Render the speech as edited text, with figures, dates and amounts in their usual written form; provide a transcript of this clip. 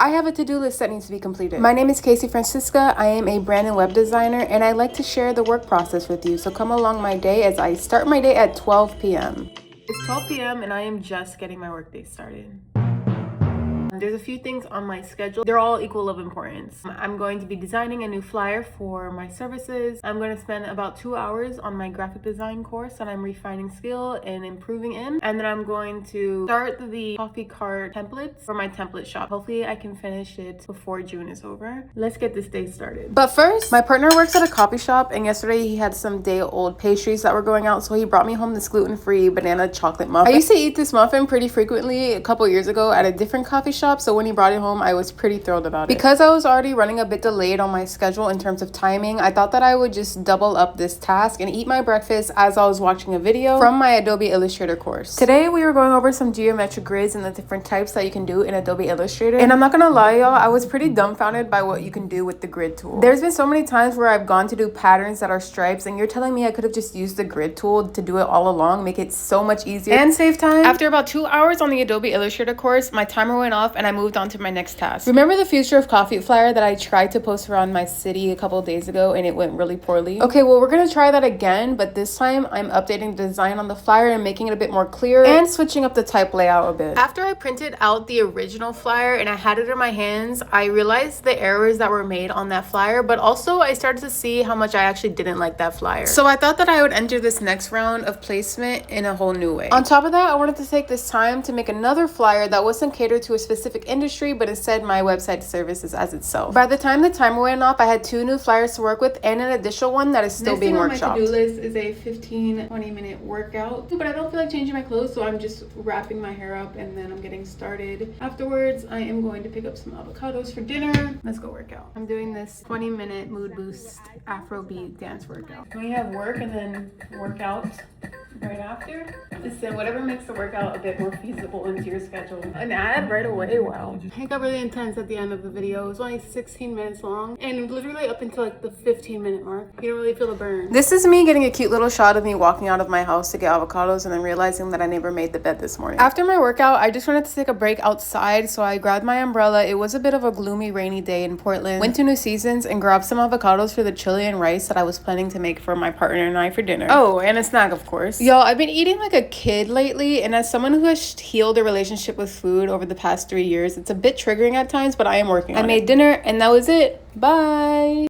I have a to-do list that needs to be completed. My name is Casey Francisca. I am a brand and web designer, and I like to share the work process with you. So come along my day as I start my day at 12 p.m. It's 12 p.m. and I am just getting my workday started. There's a few things on my schedule. They're all equal of importance. I'm going to be designing a new flyer for my services. I'm going to spend about 2 hours on my graphic design course that I'm refining skill and improving in. And then I'm going to start the coffee cart templates for my template shop. Hopefully I can finish it before June is over. Let's get this day started. But first, my partner works at a coffee shop, and yesterday he had some day-old pastries that were going out, so he brought me home this gluten-free banana chocolate muffin. I used to eat this muffin pretty frequently a couple years ago at a different coffee shop, so when he brought it home, I was pretty thrilled about it. Because I was already running a bit delayed on my schedule in terms of timing, I thought that I would just double up this task and eat my breakfast as I was watching a video from my Adobe Illustrator course. Today, we were going over some geometric grids and the different types that you can do in Adobe Illustrator. And I'm not gonna lie, y'all, I was pretty dumbfounded by what you can do with the grid tool. There's been so many times where I've gone to do patterns that are stripes, and you're telling me I could have just used the grid tool to do it all along, make it so much easier and save time. After about 2 hours on the Adobe Illustrator course, my timer went off and I moved on to my next task. Remember the Future of Coffee flyer that I tried to post around my city a couple of days ago and it went really poorly? Okay, well, we're gonna try that again, but this time I'm updating the design on the flyer and making it a bit more clear and switching up the type layout a bit. After I printed out the original flyer and I had it in my hands, I realized the errors that were made on that flyer, but also I started to see how much I actually didn't like that flyer. So I thought that I would enter this next round of placement in a whole new way. On top of that, I wanted to take this time to make another flyer that wasn't catered to a specific industry, but instead my website services as itself. By the time the timer went off, I had 2 new flyers to work with and an additional one that is still being workshopped. Next thing on my to-do list is a 15-20 minute workout, but I don't feel like changing my clothes, so I'm just wrapping my hair up and then I'm getting started. Afterwards, I am going to pick up some avocados for dinner. Let's go work out. I'm doing this 20-minute mood boost Afrobeat dance workout. Can we have work and then workout right after? Listen, whatever makes the workout a bit more feasible into your schedule. An ad right away, wow. It got really intense at the end of the video. It was only 16 minutes long and literally up until like the 15-minute mark. You don't really feel the burn. This is me getting a cute little shot of me walking out of my house to get avocados and then realizing that I never made the bed this morning. After my workout, I just wanted to take a break outside, so I grabbed my umbrella. It was a bit of a gloomy, rainy day in Portland. Went to New Seasons and grabbed some avocados for the chili and rice that I was planning to make for my partner and I for dinner. Oh, and a snack, of course. Y'all, I've been eating like a kid lately, and as someone who has healed a relationship with food over the past 3 years, it's a bit triggering at times, but I am working on it. I made dinner and that was it. Bye.